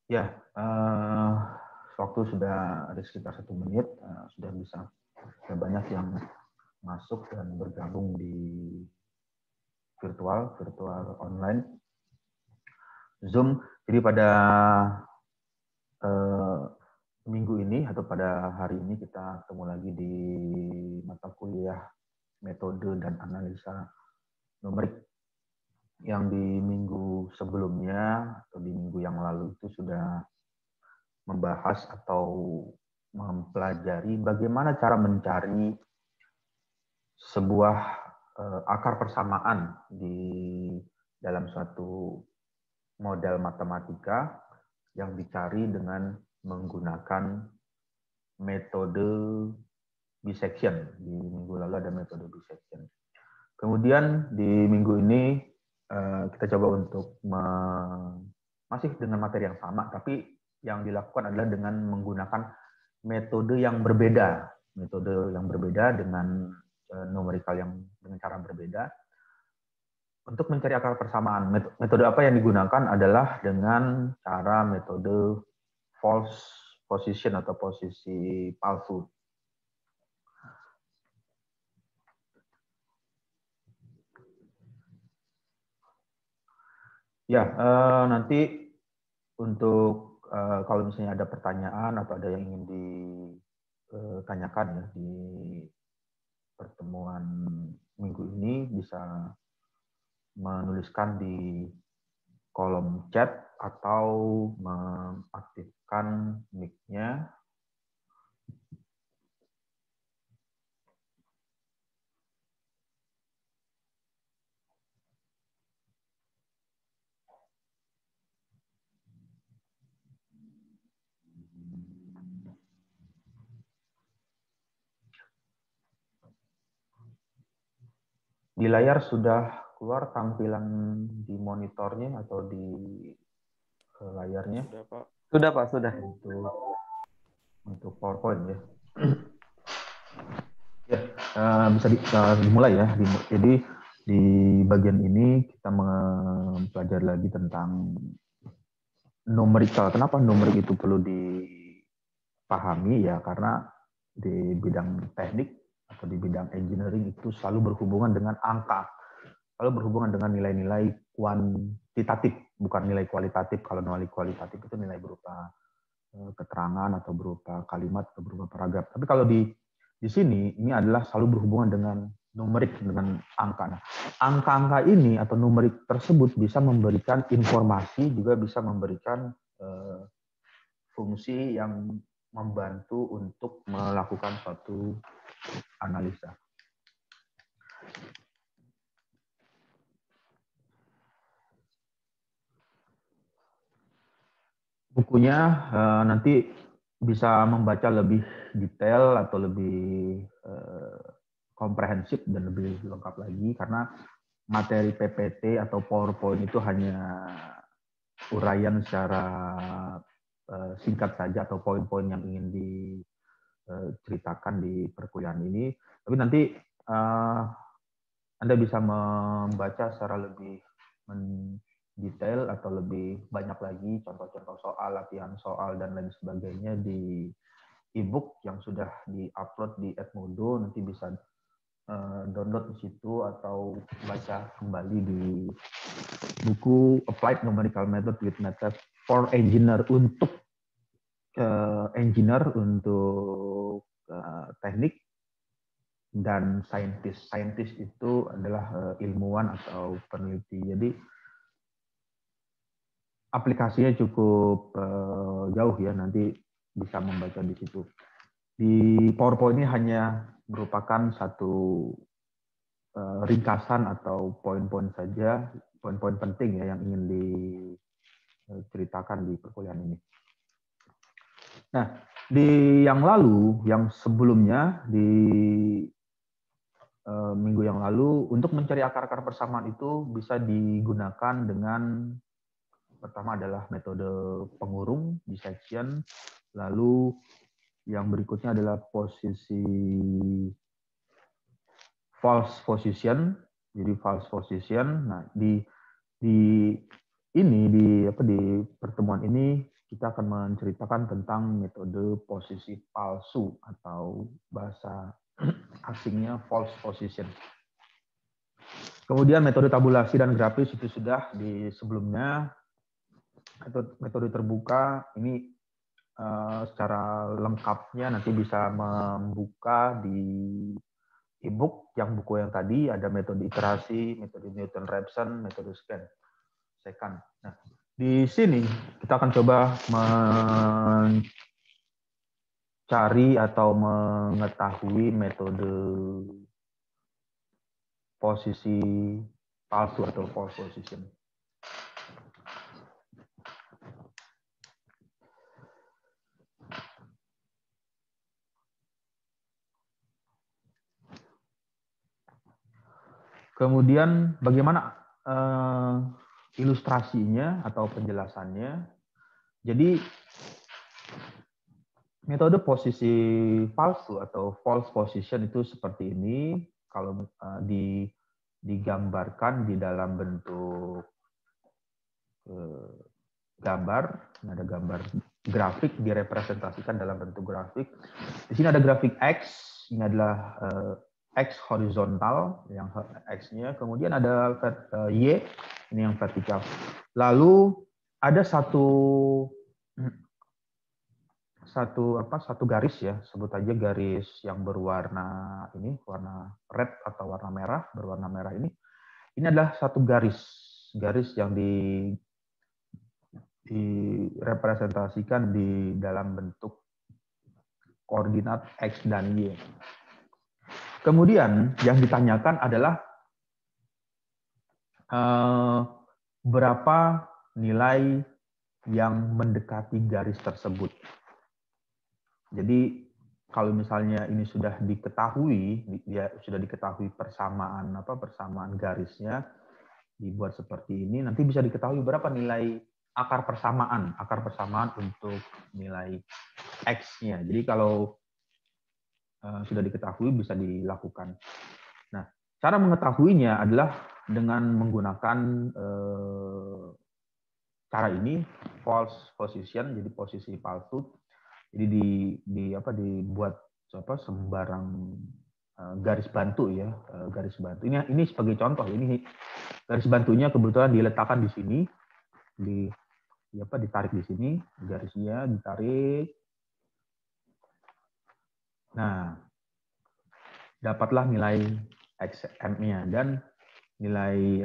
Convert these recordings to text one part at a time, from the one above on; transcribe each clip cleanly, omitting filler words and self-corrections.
Ya, waktu sudah ada sekitar 1 menit, sudah bisa. Sudah banyak yang masuk dan bergabung di virtual online Zoom. Jadi pada eh, minggu ini atau pada hari ini kita ketemu lagi di mata kuliah metode dan analisa numerik yang di minggu sebelumnya atau di minggu yang lalu itu sudah membahas atau mempelajari bagaimana cara mencari sebuah akar persamaan di dalam suatu model matematika yang dicari dengan menggunakan metode bisection. Di minggu lalu ada metode bisection. Kemudian di minggu ini kita coba untuk masih dengan materi yang sama, tapi yang dilakukan adalah dengan menggunakan metode yang berbeda, dengan numerikal yang dengan cara berbeda. Untuk mencari akar persamaan, metode apa yang digunakan adalah dengan cara metode false position atau posisi palsu. Ya, nanti untuk kalau misalnya ada pertanyaan atau ada yang ingin ditanyakan ya di pertemuan minggu ini, bisa menuliskan di kolom chat atau mengaktifkan mic-nya. Di layar sudah keluar tampilan di monitornya atau di layarnya? Sudah, Pak. Sudah, Pak, sudah. Untuk PowerPoint ya. Ya, bisa dimulai ya. Jadi di bagian ini kita mempelajari lagi tentang numerikal. Kenapa numerik itu perlu dipahami ya? Karena di bidang teknik atau di bidang engineering itu selalu berhubungan dengan angka, selalu berhubungan dengan nilai-nilai kuantitatif, bukan nilai kualitatif. Kalau nilai kualitatif itu nilai berupa keterangan atau berupa kalimat atau berupa paragraf. Tapi kalau di sini ini adalah selalu berhubungan dengan numerik, dengan angka. Nah, angka-angka ini atau numerik tersebut bisa memberikan informasi, juga bisa memberikan fungsi yang membantu untuk melakukan suatu analisa. Bukunya nanti bisa membaca lebih detail atau lebih komprehensif dan lebih lengkap lagi, karena materi PPT atau PowerPoint itu hanya uraian secara singkat saja atau poin-poin yang ingin diceritakan di perkuliahan ini. Tapi nanti Anda bisa membaca secara lebih detail atau lebih banyak lagi contoh-contoh soal, latihan soal, dan lain sebagainya di e-book yang sudah di-upload di Edmodo. Nanti bisa download di situ atau baca kembali di buku Applied Numerical Method with Method for Engineer untuk teknik dan saintis. Saintis itu adalah ilmuwan atau peneliti. Jadi aplikasinya cukup jauh ya, nanti bisa membaca di situ. Di PowerPoint ini hanya merupakan satu ringkasan atau poin-poin saja, poin-poin penting ya yang ingin diceritakan di perkuliahan ini. Nah, di yang lalu, yang sebelumnya, di minggu yang lalu, untuk mencari akar-akar persamaan itu bisa digunakan dengan pertama adalah metode pengurung, dissection, lalu yang berikutnya adalah posisi false position. Jadi false position. Nah, di pertemuan ini kita akan menceritakan tentang metode posisi palsu atau bahasa asingnya false position. Kemudian metode tabulasi dan grafis itu sudah di sebelumnya. Metode terbuka ini secara lengkapnya nanti bisa membuka di e-book yang buku yang tadi ada metode iterasi, metode Newton-Raphson, metode second. Nah, di sini kita akan coba mencari atau mengetahui metode posisi palsu atau false position. Kemudian bagaimana ilustrasinya atau penjelasannya? Jadi metode posisi palsu atau false position itu seperti ini. Kalau digambarkan di dalam bentuk gambar, ada gambar grafik direpresentasikan dalam bentuk grafik. Di sini ada grafik X, ini adalah X horizontal, yang X-nya, kemudian ada Y, ini yang vertikal. Lalu ada satu garis ya, sebut aja garis yang berwarna ini, warna red atau warna merah, berwarna merah ini. Ini adalah satu garis yang direpresentasikan di dalam bentuk koordinat X dan Y. Kemudian yang ditanyakan adalah berapa nilai yang mendekati garis tersebut. Jadi kalau misalnya ini sudah diketahui, persamaan garisnya dibuat seperti ini, nanti bisa diketahui berapa nilai akar persamaan untuk nilai X-nya. Jadi kalau sudah diketahui bisa dilakukan. Nah, cara mengetahuinya adalah dengan menggunakan cara ini, false position, jadi posisi palsu. Jadi dibuat sembarang garis bantu ya, garis bantu. Ini sebagai contoh. Ini garis bantunya kebetulan diletakkan di sini, ditarik di sini, garisnya ditarik. Nah, dapatlah nilai XM-nya dan nilai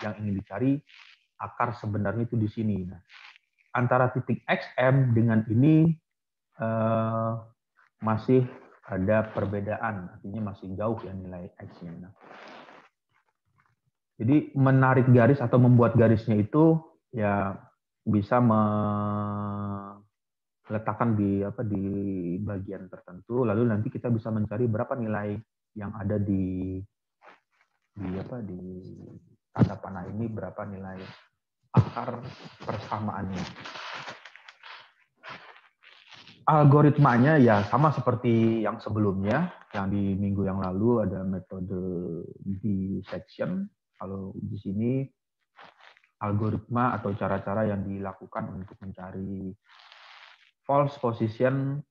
yang ingin dicari akar sebenarnya itu di sini. Nah, antara titik XM dengan ini masih ada perbedaan, artinya masih jauh ya nilai X-nya. Nah, jadi menarik garis atau membuat garisnya itu ya bisa letakkan di bagian tertentu, lalu nanti kita bisa mencari berapa nilai yang ada di tanda panah ini, berapa nilai akar persamaannya. Algoritmanya ya sama seperti yang sebelumnya, yang di minggu yang lalu ada metode dissection. Kalau di sini algoritma atau cara-cara yang dilakukan untuk mencari false position,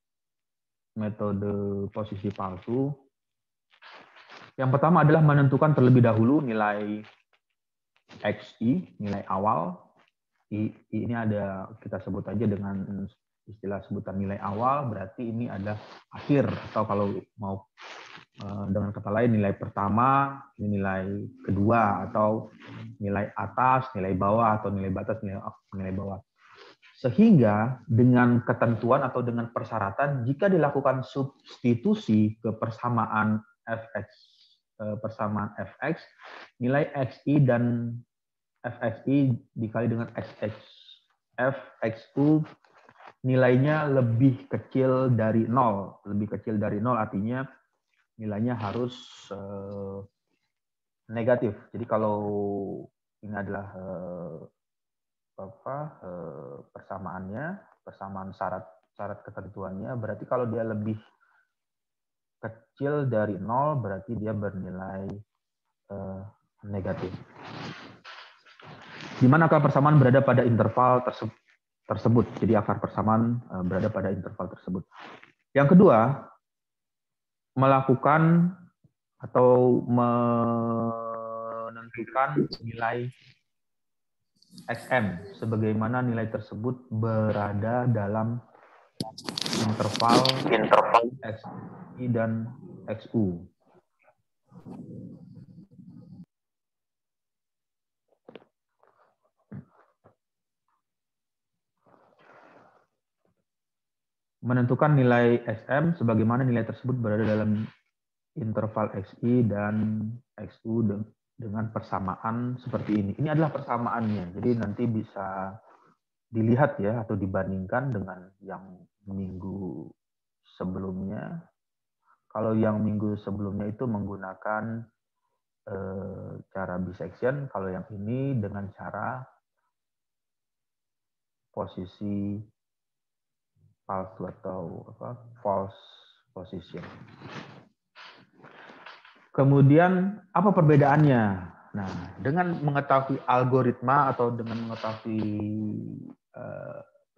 metode posisi palsu. Yang pertama adalah menentukan terlebih dahulu nilai XI, nilai awal. Ini ada, kita sebut aja dengan istilah sebutan nilai awal, berarti ini ada akhir, atau kalau mau dengan kata lain nilai pertama, ini nilai kedua, atau nilai atas, nilai bawah, atau nilai batas, nilai bawah. Sehingga dengan ketentuan atau dengan persyaratan, jika dilakukan substitusi ke persamaan fx, nilai xi dan fxi dikali dengan fxu nilainya lebih kecil dari 0. Lebih kecil dari 0 artinya nilainya harus negatif. Jadi kalau ini adalah persamaan syarat ketentuannya, berarti kalau dia lebih kecil dari 0 berarti dia bernilai negatif. di mana akar persamaan berada pada interval tersebut. Jadi akar persamaan berada pada interval tersebut. Yang kedua, melakukan atau menentukan nilai XM sebagaimana nilai tersebut berada dalam interval XI dan XU. Menentukan nilai XM sebagaimana nilai tersebut berada dalam interval XI dan XU dengan persamaan seperti ini. Ini adalah persamaannya. Jadi nanti bisa dilihat ya atau dibandingkan dengan yang minggu sebelumnya. Kalau yang minggu sebelumnya itu menggunakan cara bisection, kalau yang ini dengan cara posisi palsu atau false position. Kemudian apa perbedaannya? Nah, dengan mengetahui algoritma atau dengan mengetahui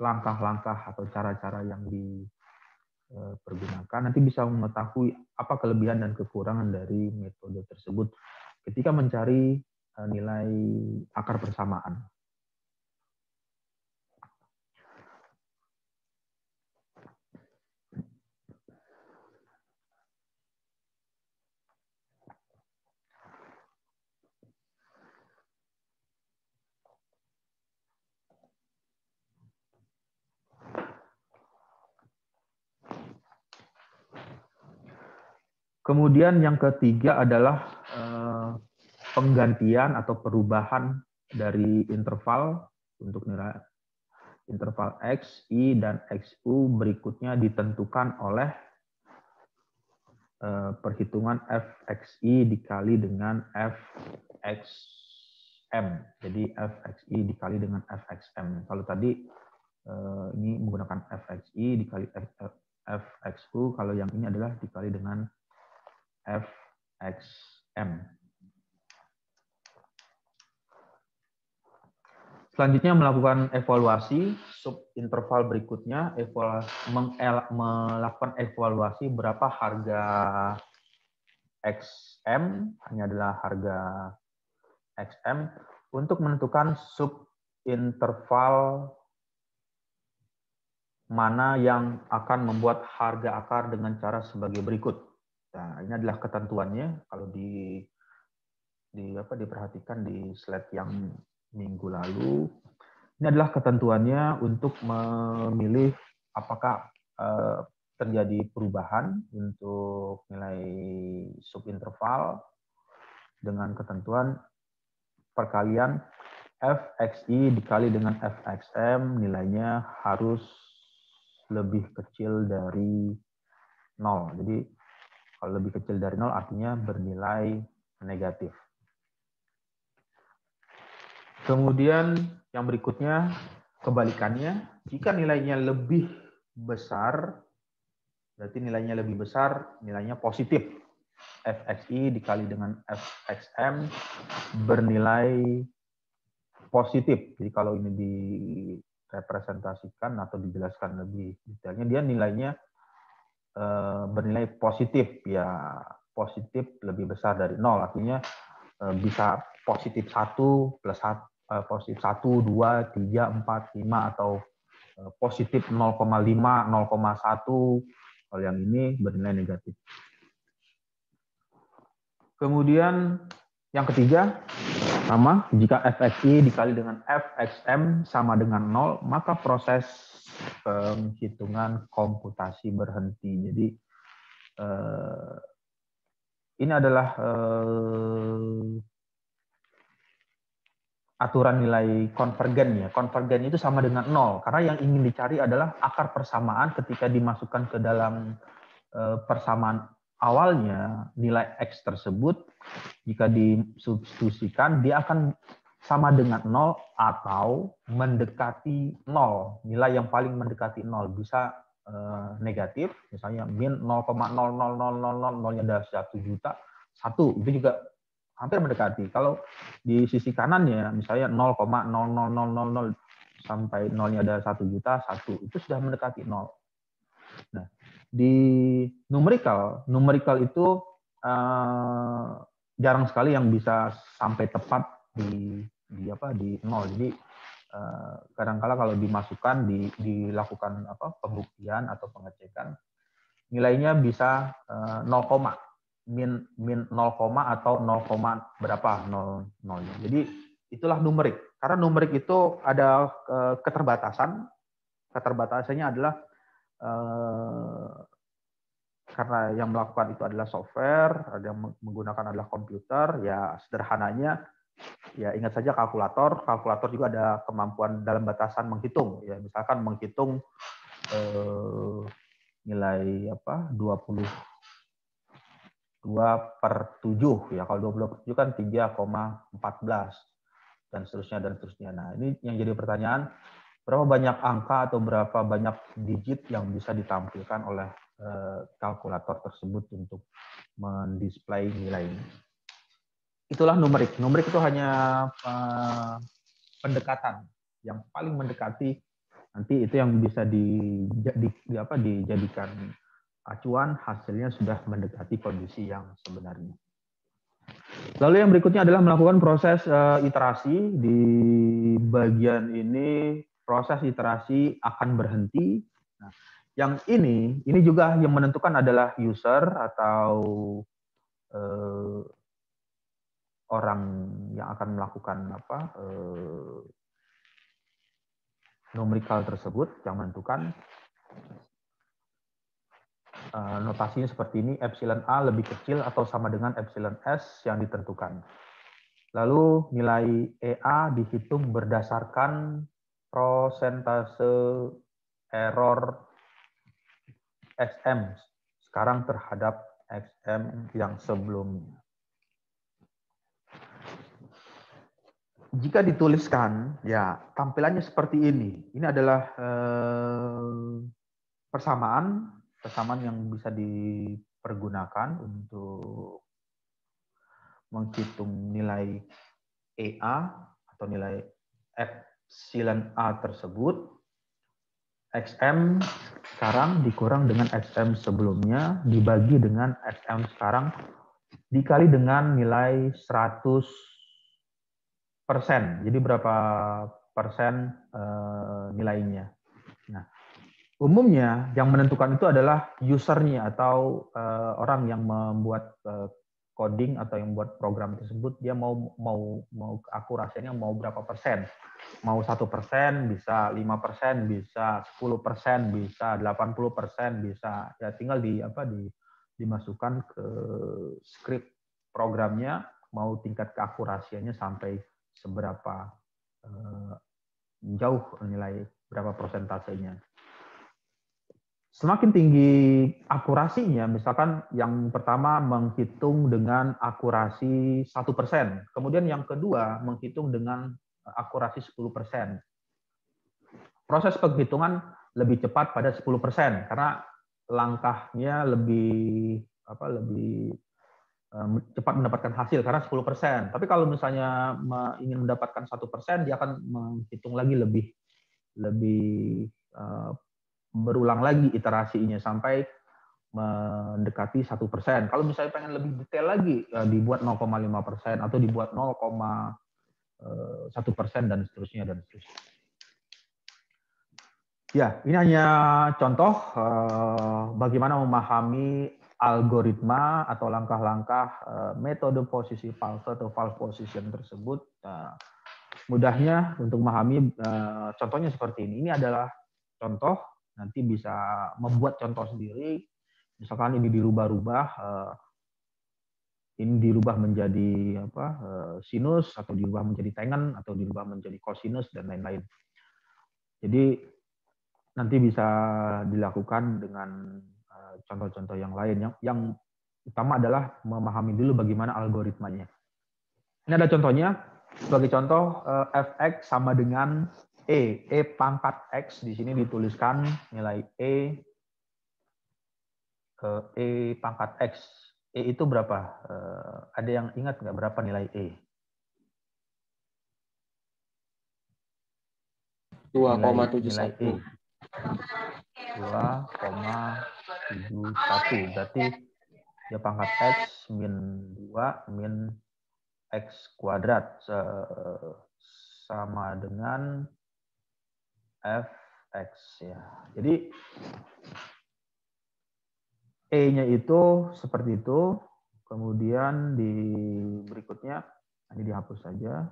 langkah-langkah atau cara-cara yang dipergunakan, nanti bisa mengetahui apa kelebihan dan kekurangan dari metode tersebut ketika mencari nilai akar persamaan. Kemudian yang ketiga adalah penggantian atau perubahan dari interval untuk nilai interval X, I, dan XU berikutnya ditentukan oleh perhitungan Fxi dikali dengan Fxm. Jadi Fxi dikali dengan Fxm. Kalau tadi ini menggunakan Fxi dikali Fxu, kalau yang ini adalah dikali dengan Fxm. Selanjutnya melakukan evaluasi subinterval berikutnya, melakukan evaluasi berapa harga XM, hanya adalah harga XM, untuk menentukan subinterval mana yang akan membuat harga akar dengan cara sebagai berikut. Nah, ini adalah ketentuannya. Kalau diperhatikan di slide yang minggu lalu, ini adalah ketentuannya untuk memilih apakah terjadi perubahan untuk nilai subinterval dengan ketentuan perkalian Fxi dikali dengan Fxm, nilainya harus lebih kecil dari 0. Jadi kalau lebih kecil dari 0 artinya bernilai negatif. Kemudian yang berikutnya kebalikannya, jika nilainya lebih besar, berarti nilainya lebih besar, nilainya positif. Fxi dikali dengan Fxm bernilai positif. Jadi kalau ini direpresentasikan atau dijelaskan lebih detailnya, dia nilainya bernilai positif, ya positif lebih besar dari 0, artinya bisa positif 1 plus 1, positif 1, 2, 3, 4, 5, atau positif 0,5, 0,1, kalau yang ini bernilai negatif. Kemudian yang ketiga, sama, jika Fxi dikali dengan Fxm sama dengan 0, maka proses penghitungan komputasi berhenti. Jadi ini adalah aturan nilai konvergen ya. Konvergen itu sama dengan 0 karena yang ingin dicari adalah akar persamaan ketika dimasukkan ke dalam persamaan awalnya, nilai X tersebut jika disubstitusikan dia akan sama dengan 0 atau mendekati 0. Nilai yang paling mendekati 0 bisa negatif, misalnya min 0,00000, nolnya ada 1 juta, 1 itu juga hampir mendekati. Kalau di sisi kanannya misalnya 0,00000 sampai nolnya ada 1 juta, 1 itu sudah mendekati 0. Nah, di numerical itu jarang sekali yang bisa sampai tepat di 0. Jadi kadang-kala kalau dimasukkan dilakukan pembuktian atau pengecekan, nilainya bisa 0, min 0, atau 0, berapa 0. Jadi itulah numerik. Karena numerik itu ada keterbatasan. Keterbatasannya adalah karena yang melakukan itu adalah software, ada yang menggunakan adalah komputer, ya sederhananya ya ingat saja kalkulator. Kalkulator juga ada kemampuan dalam batasan menghitung. Ya misalkan menghitung nilai 22/7 ya. Kalau 20/7 kan 3,14 dan seterusnya. Nah, ini yang jadi pertanyaan, berapa banyak angka atau berapa banyak digit yang bisa ditampilkan oleh kalkulator tersebut untuk mendisplay nilai ini. Itulah numerik. Numerik itu hanya pendekatan yang paling mendekati, nanti itu yang bisa dijadikan acuan, hasilnya sudah mendekati kondisi yang sebenarnya. Lalu yang berikutnya adalah melakukan proses iterasi. Di bagian ini proses iterasi akan berhenti. Nah, yang ini juga yang menentukan adalah user atau orang yang akan melakukan numerical tersebut, yang menentukan. Notasinya seperti ini, epsilon A lebih kecil atau sama dengan epsilon S yang ditentukan. Lalu nilai EA dihitung berdasarkan prosentase error XM sekarang terhadap XM yang sebelumnya. Jika dituliskan, ya tampilannya seperti ini. Ini adalah persamaan yang bisa dipergunakan untuk menghitung nilai EA atau nilai epsilon A tersebut. XM sekarang dikurang dengan XM sebelumnya, dibagi dengan XM sekarang, dikali dengan nilai 100%. Jadi berapa persen nilainya. Nah, umumnya yang menentukan itu adalah usernya atau orang yang membuat coding atau yang membuat program tersebut. Dia mau akurasinya mau berapa persen? Mau 1%, bisa 5%, bisa 10%, bisa 80%, bisa ya tinggal dimasukkan ke script programnya, mau tingkat keakurasiannya sampai seberapa jauh nilai berapa persentasenya. Semakin tinggi akurasinya, misalkan yang pertama menghitung dengan akurasi 1%, kemudian yang kedua menghitung dengan akurasi 10%. Proses penghitungan lebih cepat pada 10%, karena langkahnya lebih cepat mendapatkan hasil, karena 10%. Tapi kalau misalnya ingin mendapatkan 1%, dia akan menghitung lagi lebih berulang lagi iterasinya sampai mendekati 1%. Kalau misalnya pengen lebih detail lagi, dibuat 0,5% atau dibuat 0,1% dan seterusnya. Ya, ini hanya contoh bagaimana memahami algoritma atau langkah-langkah metode posisi false atau false position tersebut. Mudahnya untuk memahami contohnya seperti ini. Ini adalah contoh. Nanti bisa membuat contoh sendiri, misalkan ini dirubah-rubah, ini dirubah menjadi sinus, atau dirubah menjadi tangen, atau dirubah menjadi cosinus, dan lain-lain. Jadi nanti bisa dilakukan dengan contoh-contoh yang lain. Yang utama adalah memahami dulu bagaimana algoritmanya. Ini ada contohnya. Sebagai contoh, fx sama dengan E pangkat X, di sini dituliskan nilai E pangkat X. E itu berapa? Ada yang ingat nggak berapa nilai E? 2,71. Nilai E 2,71. Berarti ya pangkat X min 2 min X kuadrat sama dengan Fx ya. Jadi E-nya itu seperti itu. Kemudian di berikutnya ini dihapus saja.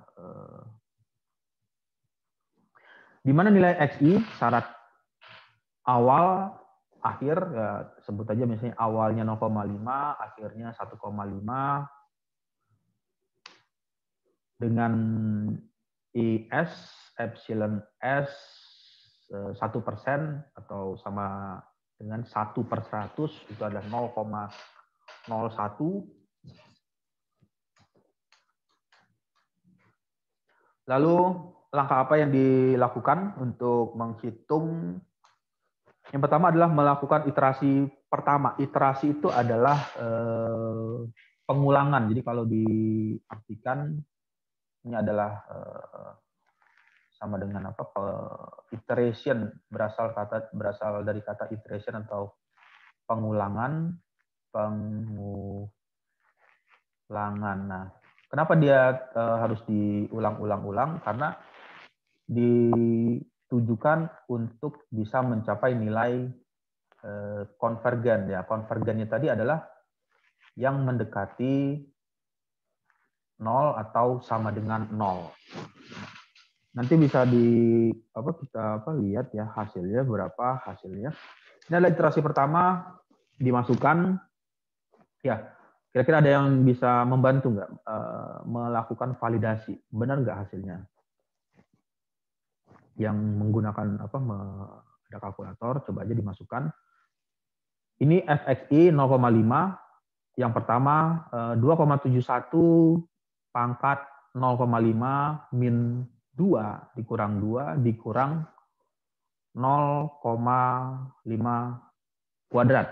Di mana nilai XI syarat awal akhir ya sebut aja misalnya awalnya 0,5, akhirnya 1,5 dengan IS epsilon S 1% atau sama dengan 1/100 itu adalah 0,01. Lalu langkah apa yang dilakukan untuk menghitung? Yang pertama adalah melakukan iterasi pertama. Iterasi itu adalah pengulangan. Jadi kalau diartikan ini adalah sama dengan apa? Iteration berasal dari kata iteration atau pengulangan. Nah, kenapa dia harus diulang-ulang-ulang? Karena ditujukan untuk bisa mencapai nilai konvergen. Ya, konvergennya tadi adalah yang mendekati 0 atau sama dengan 0. Nanti bisa kita lihat ya hasilnya berapa hasilnya. Ini adalah iterasi pertama dimasukkan. Ya, kira-kira ada yang bisa membantu nggak melakukan validasi? Benar nggak hasilnya? Yang menggunakan ada kalkulator, coba aja dimasukkan. Ini Fxi 0,5. Yang pertama 2,71 pangkat 0,5 min 2 dikurang 2 dikurang 0,5 kuadrat.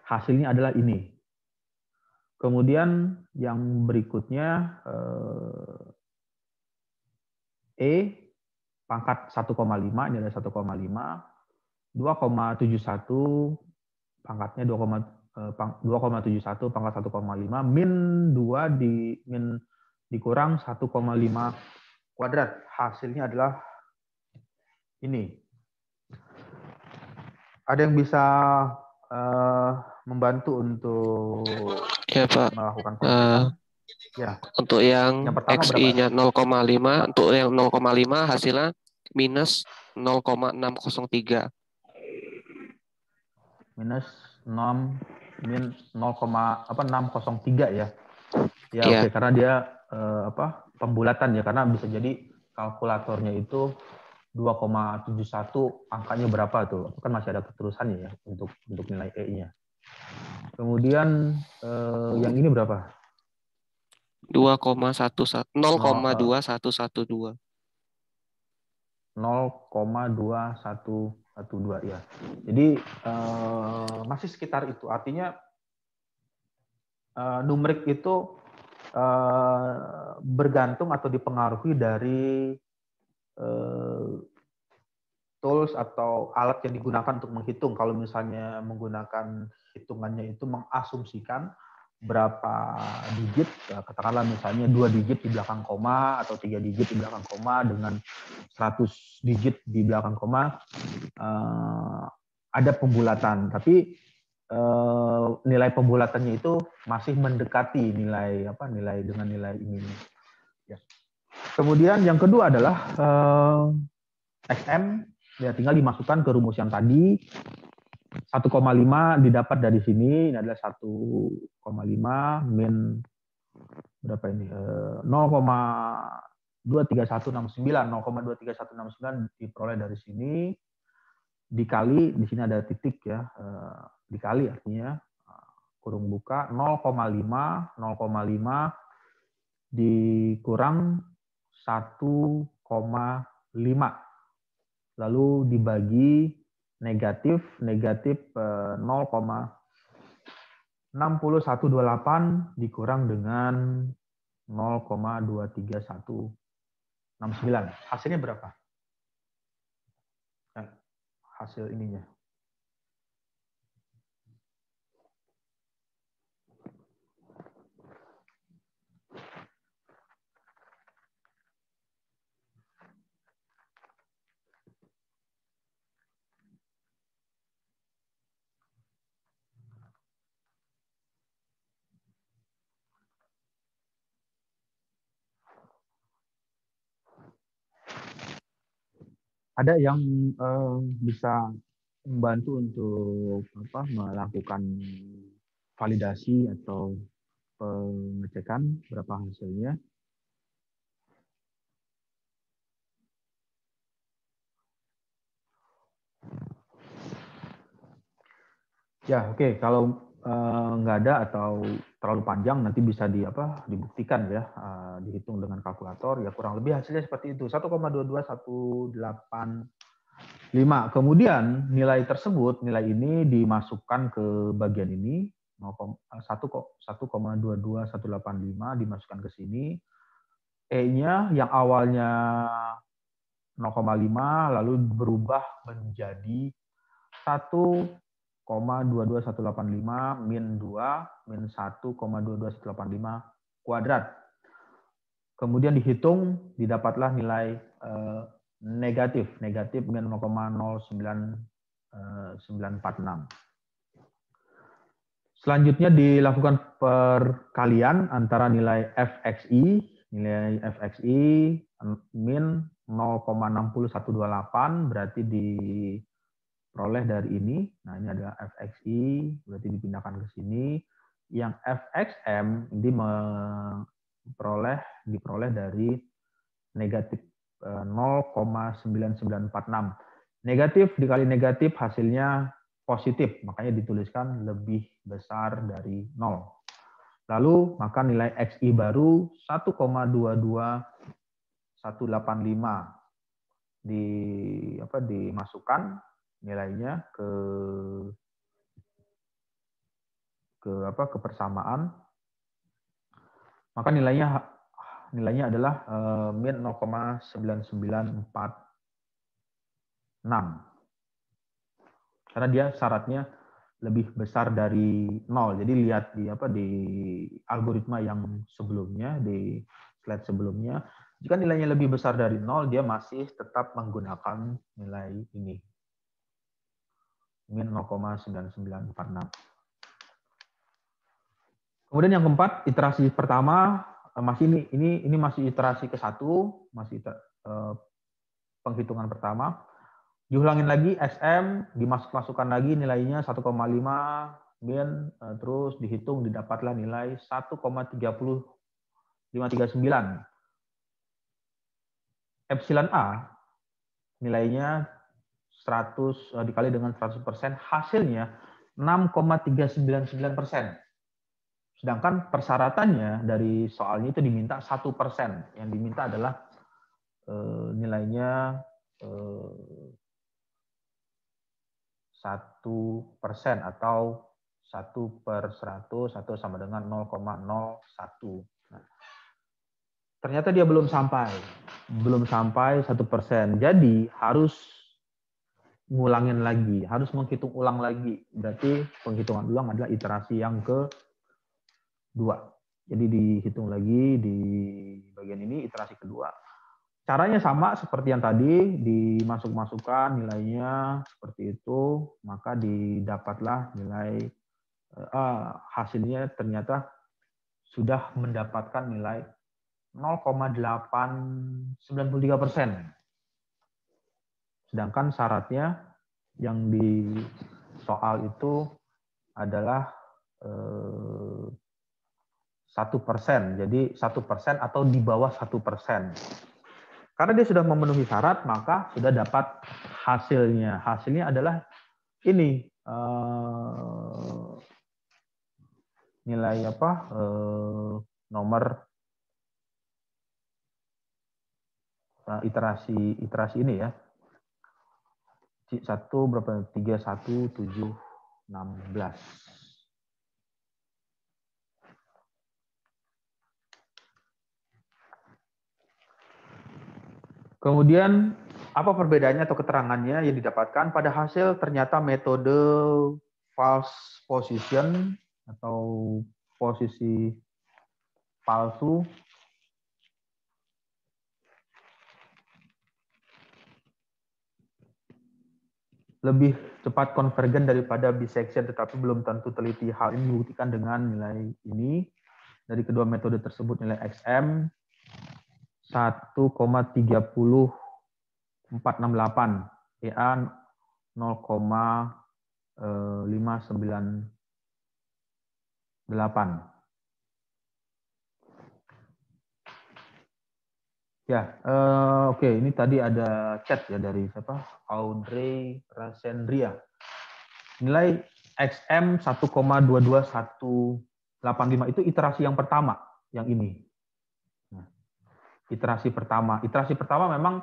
Hasilnya adalah ini. Kemudian yang berikutnya E pangkat 1,5 ini adalah 1,5. 2,71 pangkatnya 2,71 pangkat 1,5 min 2 dikurang 1,5 kuadrat. Hasilnya adalah ini. Ada yang bisa membantu untuk Ya, Pak. melakukan penghitungan? Ya. Untuk yang pertama XI-nya 0,5, untuk yang 0,5 hasilnya minus 0,603. Minus 0,603 ya. Ya, Ya. oke, karena dia pembulatan ya, karena bisa jadi kalkulatornya itu 2,71 angkanya berapa tuh? Kan masih ada keterusannya ya untuk nilai E-nya. Kemudian yang ini berapa? 0,2112. 0,2112 ya. Jadi masih sekitar itu. Artinya numerik itu bergantung atau dipengaruhi dari tools atau alat yang digunakan untuk menghitung. Kalau misalnya menggunakan hitungannya itu mengasumsikan berapa digit, ya katakanlah misalnya 2 digit di belakang koma atau 3 digit di belakang koma dengan 100 digit di belakang koma, ada pembulatan. Tapi nilai pembulatannya itu masih mendekati nilai dengan nilai ini. Ya. Kemudian yang kedua adalah XM, ya tinggal dimasukkan ke rumus yang tadi. 1,5 didapat dari sini, ini adalah 1,5 min berapa ini? 0,23169 diperoleh dari sini, dikali di sini ada titik ya, dikali artinya kurung buka 0,5 dikurang 1,5 lalu dibagi negatif 0,5 6128 dikurang dengan 0,23169. Hasilnya berapa? Hasil ininya. Ada yang bisa membantu untuk melakukan validasi atau pengecekan berapa hasilnya? Ya, oke. Kalau nggak ada atau terlalu panjang, nanti bisa dibuktikan ya, dihitung dengan kalkulator. Ya kurang lebih hasilnya seperti itu, 1,22185. Kemudian nilai tersebut, nilai ini dimasukkan ke bagian ini, 1,22185 dimasukkan ke sini. E-nya yang awalnya 0,5 lalu berubah menjadi 1,22185 min 2 min 1,22185 kuadrat. Kemudian dihitung, didapatlah nilai negatif min 0,09946. Selanjutnya dilakukan perkalian antara nilai fxi min 0,60128 berarti diperoleh dari ini. Nah, ini adalah fxi, berarti dipindahkan ke sini. Yang fxm ini diperoleh dari negatif 0,9946. Negatif dikali negatif hasilnya positif, makanya dituliskan lebih besar dari 0. Lalu maka nilai XI baru 1,22185 dimasukkan nilainya ke persamaan. Maka nilainya adalah min 0,9946. Karena dia syaratnya lebih besar dari 0. Jadi lihat di algoritma yang sebelumnya, di slide sebelumnya, jika nilainya lebih besar dari 0, dia masih tetap menggunakan nilai ini. Min 0,9946. Kemudian yang keempat, iterasi pertama ini masih iterasi ke-1, masih penghitungan pertama. Diulangin lagi SM, dimasukkan lagi nilainya 1,5 min, terus dihitung didapatlah nilai 1,30539. Epsilon A nilainya 100 dikali dengan 100%, hasilnya 6,399%. Sedangkan persyaratannya dari soalnya itu diminta 1%. Yang diminta adalah nilainya 1% atau 1/100 atau sama dengan 0,01. Nah, ternyata dia belum sampai 1%. Jadi harus ngulangin lagi, harus menghitung ulang lagi. Berarti penghitungan ulang adalah iterasi yang kedua. Jadi dihitung lagi di bagian ini, iterasi kedua. Caranya sama seperti yang tadi, dimasukkan nilainya seperti itu, maka didapatlah nilai hasilnya ternyata sudah mendapatkan nilai 0,893%. Sedangkan syaratnya yang di soal itu adalah 1%. Jadi 1% atau di bawah 1%. Karena dia sudah memenuhi syarat, maka sudah dapat hasilnya. Hasilnya adalah ini nilai nomor iterasi ini ya. 1 berapa? 31716. Kemudian apa perbedaannya atau keterangannya yang didapatkan pada hasil ternyata metode false position atau posisi palsu lebih cepat konvergen daripada bisection, tetapi belum tentu teliti. Hal ini dibuktikan dengan nilai ini. Dari kedua metode tersebut nilai XM 1,30468, EA 0,598. Ya, oke. Ini tadi ada chat ya dari siapa? Audrey Rasendria. Nilai XM 1,22185 itu iterasi yang pertama, yang ini. Nah, iterasi pertama memang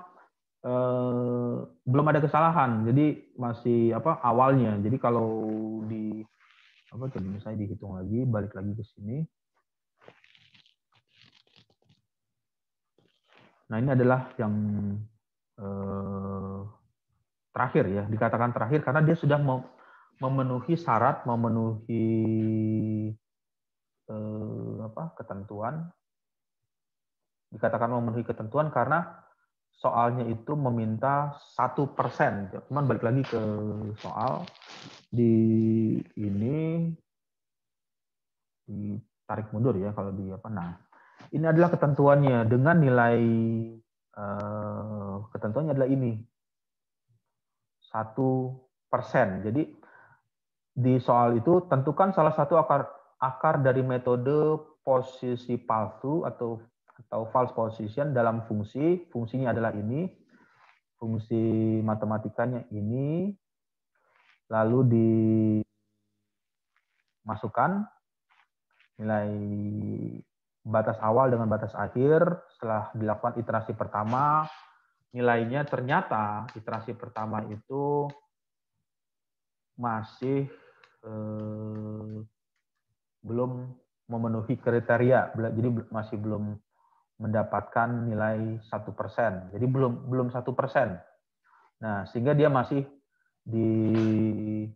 belum ada kesalahan, jadi masih awalnya. Jadi kalau di coba saya dihitung lagi, balik lagi ke sini. Nah, ini adalah yang terakhir ya, dikatakan terakhir karena dia sudah memenuhi syarat, memenuhi ketentuan. Dikatakan memenuhi ketentuan karena soalnya itu meminta 1%. Cuman balik lagi ke soal di ini ditarik mundur ya kalau di Nah, ini adalah ketentuannya dengan nilai ketentuannya adalah ini 1%. Jadi di soal itu tentukan salah satu akar dari metode posisi palsu atau false position dalam fungsi. Fungsinya adalah ini. Fungsi matematikanya ini. Lalu dimasukkan nilai batas awal dengan batas akhir. Setelah dilakukan iterasi pertama, nilainya ternyata iterasi pertama itu masih belum memenuhi kriteria, jadi masih belum mendapatkan nilai 1%. Jadi belum 1%. Nah, sehingga dia masih dilakukan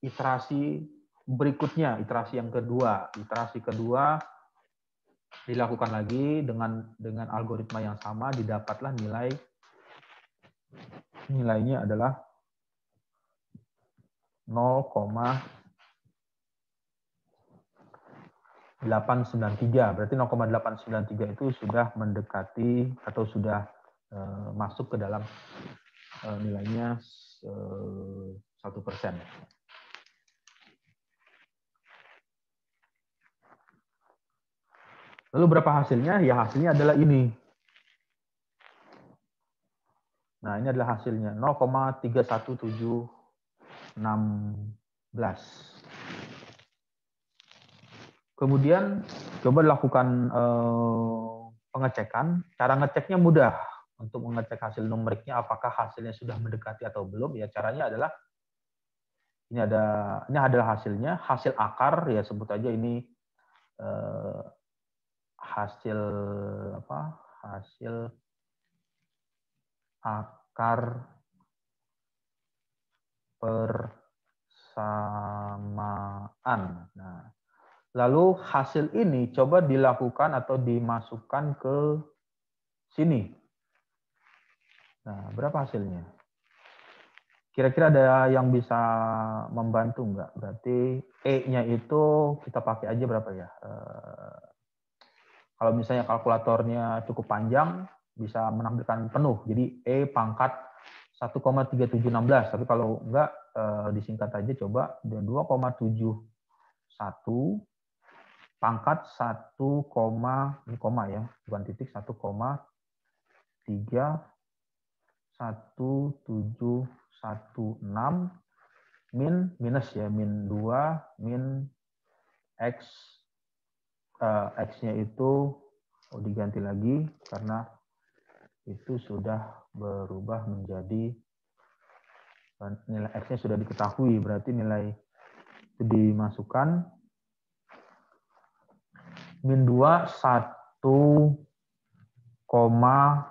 iterasi berikutnya, iterasi yang kedua. Iterasi kedua dilakukan lagi dengan algoritma yang sama, didapatlah nilainya adalah 0,893. Berarti 0,893 itu sudah mendekati atau sudah masuk ke dalam nilainya 1%. Lalu berapa hasilnya? Ya, hasilnya adalah ini. Nah, ini adalah hasilnya 0,31716. Kemudian coba lakukan pengecekan. Cara ngeceknya mudah. Untuk mengecek hasil numeriknya apakah hasilnya sudah mendekati atau belum, ya caranya adalah ini adalah hasilnya, hasil akar ya, sebut aja ini hasil akar persamaan. Nah, lalu hasil ini coba dilakukan atau dimasukkan ke sini. Nah, berapa hasilnya? Kira-kira ada yang bisa membantu nggak? Berarti E-nya itu kita pakai aja berapa ya? Kalau misalnya kalkulatornya cukup panjang, bisa menampilkan penuh. Jadi E pangkat 1,3716. Tapi kalau enggak, disingkat aja coba 2,71 pangkat 1, ini koma ya, bukan titik, 1,31716 minus ya, min 2 min X, X-nya itu diganti lagi karena itu sudah berubah menjadi nilai X-nya sudah diketahui, berarti nilai itu dimasukkan min 2 1 koma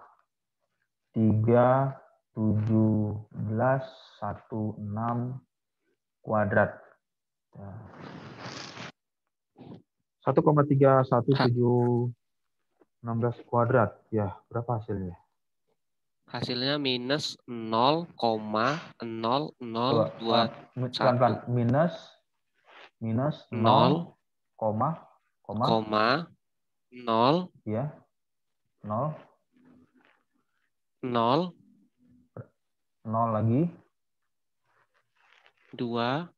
31716 kuadrat. 1,31716 kuadrat. Ya, berapa hasilnya? Hasilnya minus 0,0021. Pelan-pelan. Minus 0, 0, koma 0, ya, 0, 0, 0 lagi, 2,